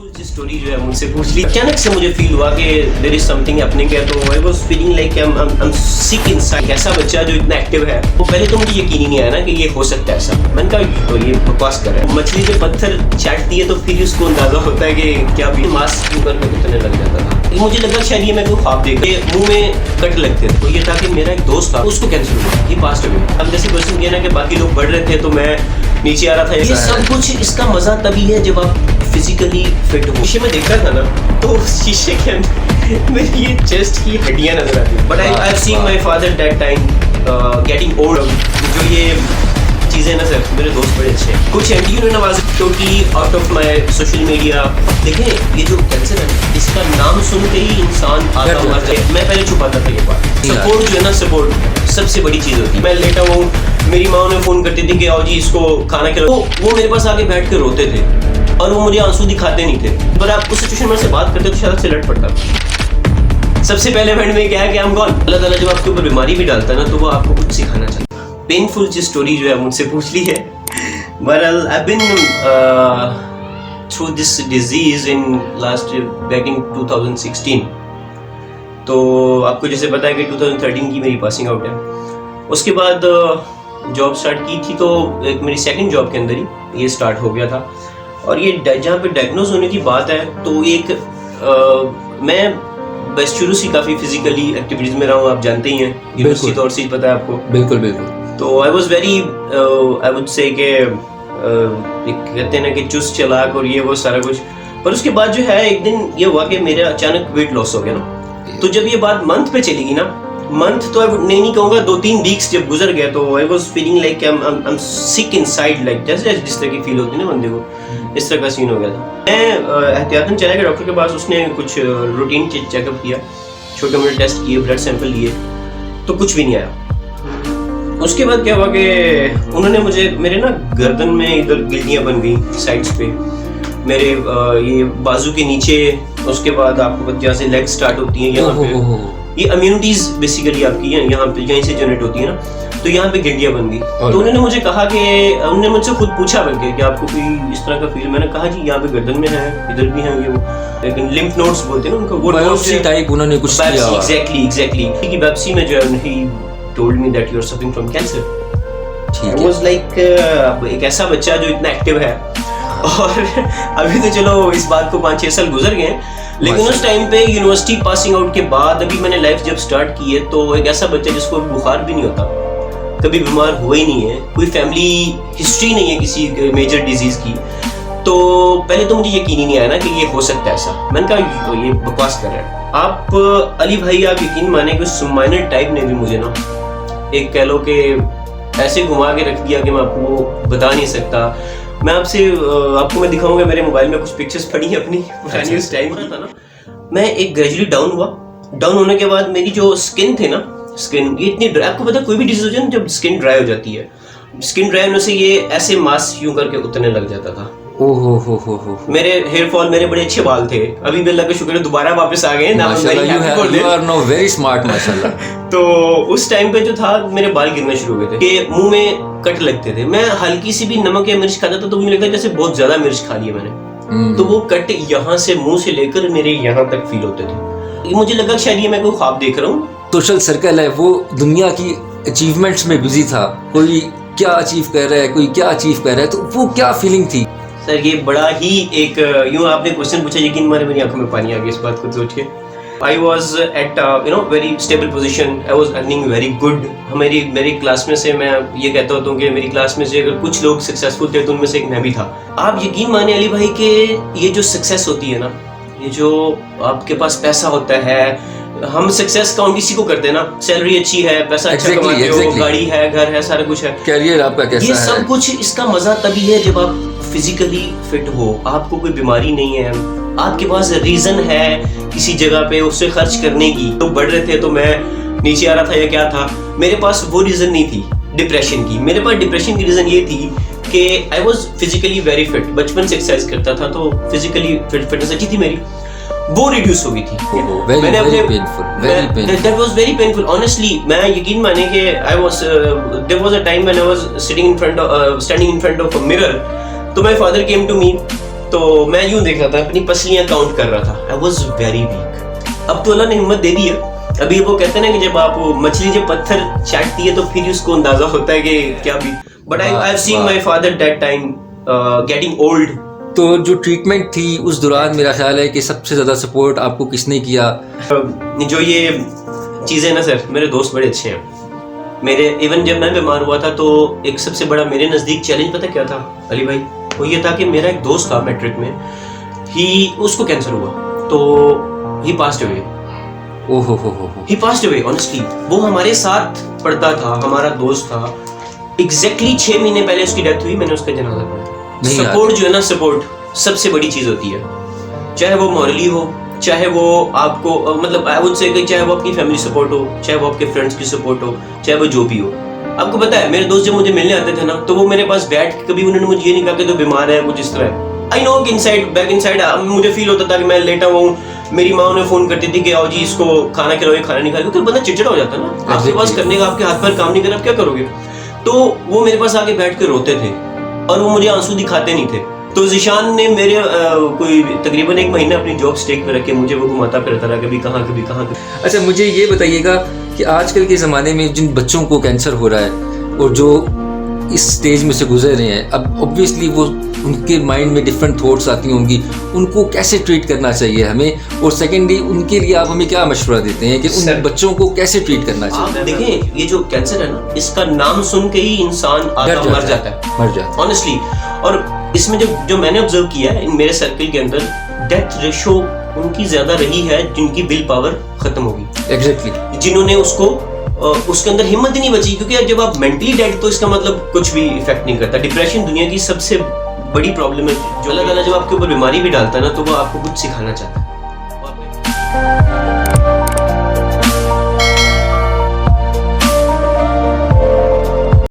Painful story जो है मुझसे पूछ ली। अचानक से मुझे फील हुआ कि देयर इज समथिंग हैपनिंग है, तो I was feeling like I am sick inside. ऐसा बच्चा जो इतना एक्टिव है, वो पहले तो मुझे यकीन ही नहीं आया ना कि ये हो सकता है ऐसा। मैंने कहा तो ये बकवास कर रहा है। मछली पे पत्थर चाटती है तो फिर उसको अंदाजा होता है कि क्या भी मास्क ऊपर में उतरने लग जाता था। मुझे लगा शायद ये मैं कोई ख्वाब देख रहा हूं। मुंह में कट लगते थे, तो ये था कि मेरा एक दोस्त था, उसको कैंसर हुआ, ही पास्ट अवे। अब जैसे क्वेश्चन किया ना कि बाकी लोग बढ़ रहे थे तो मैं नीचे आ रहा था। ये सब कुछ इसका मजा तभी है जब आप फिजिकली फिट हो। शीशे में देखा था ना, तो शीशे के अंदर मेरी ये चेस्ट की हड्डियां नजर आती। But I have seen my father that time getting old. जो ये चीजें ना सर, मेरे दोस्त बड़े अच्छे हैं। कुछ एंटी नवाज क्योंकि out of my social media देखें, ये जो कैंसर है इसका नाम सुन के ही इंसान आता मर जाए। मैं पहले छुपाता था ये बात। सपोर्ट जो है ना, सपोर्ट सबसे बड़ी चीज होती है। मैं लेटा हूँ, मेरी माँ ने फोन करती थी कि आओ जी इसको खाना खिलाओ, वो मेरे पास आके बैठ के रोते थे और वो मुझे आंसू दिखाते नहीं थे। पर आप उस सिचुएशन में से बात करते तो शायद से लड़ पड़ता। सबसे पहले मिनट में क्या है कि हम कौन, अल्लाह ताला जब आपके ऊपर बीमारी भी डालता है ना, तो वो आपको कुछ सिखाना चाहता है। पेनफुल जो स्टोरी जो है मुझसे पूछ ली है। बहरहाल I been through this disease in last back in 2016। तो आपको जैसे पता है कि 2013 की मेरी पासिंग आउट है। उसके बाद जॉब स्टार्ट की थी, तो एक मेरी सेकंड जॉब के अंदर ही ये स्टार्ट हो गया था। और ये जहाँ पे डायग्नोज होने की बात है, तो एक मैं बस शुरू से काफ़ी फिजिकली एक्टिविटीज़ में रहा हूँ, आप जानते ही हैं, यूनिवर्सिटी तौर से ही पता है आपको। बिल्कुल बिल्कुल। तो I was very I would say कि कहते हैं ना कि चुस्त चालाक और ये वो सारा कुछ। पर उसके बाद जो है एक दिन ये हुआ कि मेरा अचानक वेट लॉस हो गया ना। तो जब ये बात मंथ पे चलेगी ना, मंथ तो आई नहीं कहूँगा, 2-3 वीक्स जब गुजर गया, तो I was feeling like I am sick inside, like जैसे जिस तरह की फील होती है ना बंदे को, इस तरह का सीन हो गया था। मैं एहतियातन चला गया डॉक्टर के पास। उसने कुछ रूटीन चेकअप किया, छोटे मोटे टेस्ट किए, ब्लड सैंपल लिए, तो कुछ भी नहीं आया। उसके बाद क्या हुआ कि उन्होंने मुझे मेरे ना गर्दन में इधर गिल्टियाँ बन गई साइड्स पे, मेरे ये बाजू के नीचे। उसके बाद आपको जहाँ से लेग स्टार्ट होती है यहाँ पे, ये इम्यूनिटीज बेसिकली आपकी यहाँ पे यहीं से जनरेट होती है ना, तो यहाँ पे गिल्टियाँ बन गई। तो उन्होंने मुझे कहा कि उन्होंने मुझसे खुद पूछा बल्कि कि आपको कोई इस तरह का फील। मैंने कहा जी यहाँ पे गर्दन में है, इधर भी है ये वो, लेकिन लिम्फ नोड्स बोलते हैं ना उनको, वो बायोप्सी टाइप उन्होंने कुछ किया। एग्जैक्टली कि बायोप्सी में जो है he told me that you are suffering from cancer. I was like एक ऐसा बच्चा जो इतना एक्टिव है, और अभी तो चलो इस बात को 5-6 साल गुजर गए, लेकिन उस टाइम पे यूनिवर्सिटी पासिंग आउट के बाद अभी मैंने लाइफ जब स्टार्ट की है, तो एक ऐसा बच्चा जिसको बुखार भी नहीं होता, कभी बीमार हुआ ही नहीं है, कोई फैमिली हिस्ट्री नहीं है किसी मेजर डिजीज की, तो पहले तो मुझे यकीन ही नहीं आया ना कि ये हो सकता है ऐसा। मैंने कहा तो ये बकवास कर रहा है। आप अली भाई, आप यकीन माने कि सुमाइनर टाइप ने भी मुझे ना एक कह लो कि ऐसे घुमा के रख दिया कि मैं आपको बता नहीं सकता। मैं आपको मैं दिखाऊंगा, मेरे मोबाइल में कुछ पिक्चर्स पड़ी हैं अपनी पुरानी, उस टाइम था ना। मैं एक ग्रेजुअली डाउन हुआ। डाउन होने के बाद मेरी जो स्किन थे ना, स्किन ये इतनी ड्राई, आपको पता है कोई भी डिजीज हो जाए जब स्किन ड्राई हो जाती है, स्किन ड्राई होने से ये ऐसे मास यूं करके उतरने लग जाता था। ओहो। मेरे हेयर फॉल, मेरे बड़े अच्छे बाल थे, अभी भी अल्लाह का शुक्र है दोबारा वापस आ गए ना। You are now very smart माशाल्लाह। तो उस टाइम पे जो था मेरे बाल गिरना शुरू हो गए थे कि मुंह में कट लगते थे। मैं हल्की सी भी नमक या मिर्च खाता था तो मुझे लगता है जैसे बहुत ज्यादा मिर्च खा लिया मैंने। तो वो कट यहाँ से मुंह से लेकर मेरे यहाँ तक फील होते थे। मुझे लगा शायद ये मैं कोई ख्वाब देख रहा हूँ। सोशल सर्कल है वो दुनिया की अचीवमेंट्स में बिजी था, कोई क्या अचीव कर रहा है, कोई क्या अचीव कर रहा है, तो वो क्या फीलिंग थी? सर ये बड़ा ही एक यूँ आपने क्वेश्चन पूछा, यकीन माने मेरी आंखों में पानी आ गया इस बात को सोच के। I was at very stable position. I was earning very good. मेरी क्लास में से मैं ये कहता होता हूँ कि मेरी क्लास में से अगर कुछ लोग सक्सेसफुल थे तो उनमें से एक मैं भी था। आप यकीन माने अली भाई कि ये जो सक्सेस होती है ना, ये जो आपके पास पैसा होता है, हम सक्सेस काउंट इसी को करते हैं ना, सैलरी अच्छी है, पैसा अच्छा कमाते हो, गाड़ी है, घर है, सारा कुछ है, कैरियर आपका कैसा है, ये सब कुछ इसका मजा तभी है जब आप फिजिकली फिट हो, आपको कोई बीमारी नहीं है, आपके पास रीजन है किसी जगह पे उससे खर्च करने की। तो बढ़ रहे थे तो मैं नीचे आ रहा था या क्या था, मेरे पास वो रीजन नहीं थी डिप्रेशन की। मेरे पास डिप्रेशन की रीजन ये थी कि I was physically very fit, बचपन से एक्सरसाइज करता था तो फिजिकली फिटनेस अच्छी थी मेरी, वो रिड्यूस हो गई थी। मैंने अपने that was very painful honestly। मैं यकीन माने कि there was a time when I was standing in front of a mirror, तो my father came to me तो मैं यूं देख रहा था, अपनी पसलियां काउंट कर रहा था। I was very weak. अब तो अल्लाह ने हिम्मत दे दी है। अभी वो कहते हैं ना कि जब आप मछली जब पत्थर चाटती है तो फिर उसको अंदाजा होता है कि क्या भी। But I have seen my father that time getting old. तो जो ट्रीटमेंट थी उस दौरान मेरा ख्याल है कि सबसे ज़्यादा सपोर्ट आपको किसने किया? जो ये चीज़ें ना सर, मेरे दोस्त बड़े अच्छे हैं मेरे। इवन जब मैं बीमार हुआ था तो एक सबसे बड़ा मेरे नज़दीक चैलेंज पता क्या था अली भाई? वो ये था कि मेरा एक दोस्त था मैट्रिक में, उसको कैंसर हुआ तो ही पास्ड अवे। ओहो ही पास्ड अवे ऑनेस्टली। वो हमारे साथ पढ़ता था, हमारा दोस्त था। एग्जैक्टली 6 महीने पहले उसकी डेथ हुई, मैंने उसका जनाजा पढ़ा। सपोर्ट जो है ना, सपोर्ट सबसे बड़ी चीज होती है। चाहे वो मॉरली हो, चाहे वो आपको मतलब आई वुड से कि चाहे वो अपनी फैमिली सपोर्ट हो, चाहे वो आपके फ्रेंड्स की सपोर्ट हो, चाहे वो जो भी हो। आपको पता है मेरे दोस्त जब मुझे मिलने आते थे ना, तो वो मेरे पास बैठ के कभी उन्होंने मुझे ये नहीं कहा कि तो बीमार है कुछ इस तरह। आई नो कि इनसाइड बैक इनसाइड मुझे फील होता था कि मैं लेटा हुआ हूँ। मेरी माँ उन्हें फोन करती थी कि आओ जी इसको खाना खिलाओ, खाना नहीं खाएगा, क्योंकि बंदा चिड़चिड़ा हो जाता है ना। आपके पास करने का आपके हाथ पर काम नहीं कर, आप क्या करोगे? तो वो मेरे पास आके बैठ के रोते थे और वो मुझे आंसू दिखाते नहीं थे। तो ज़ीशान ने मेरे कोई तकरीबन 1 महीना अपनी जॉब स्टेक पे रख के मुझे वो घुमाता फिरता रहा, कभी कहाँ। अच्छा, मुझे ये बताइएगा कि आजकल के ज़माने में जिन बच्चों को कैंसर हो रहा है और जो इस स्टेज में से गुजर रहे हैं, अब ऑब्वियसली वो उनके माइंड में डिफरेंट थॉट्स आती होंगी, उनको कैसे ट्रीट करना चाहिए हमें? और सेकेंडली उनके लिए आप हमें क्या मशवरा देते हैं कि उन बच्चों को कैसे ट्रीट करना चाहिए? आप देखें, ये जो कैंसर है ना, इसका नाम सुन के ही इंसान मर जाता है ऑनेस्टली। और इसमें जो मैंने ऑब्जर्व किया है इन मेरे सर्कल के अंदर, डेथ रेशो उनकी ज्यादा रही है जिनकी विल पावर खत्म होगी। एग्जैक्टली। जिन्होंने उसके अंदर हिम्मत ही नहीं बची, क्योंकि जब आप मेंटली डेड तो इसका मतलब कुछ भी इफेक्ट नहीं करता। डिप्रेशन दुनिया की सबसे बड़ी प्रॉब्लम है। जो अल्लाह ताला जब आपके ऊपर बीमारी भी डालता है ना, तो वो आपको कुछ सिखाना चाहता है।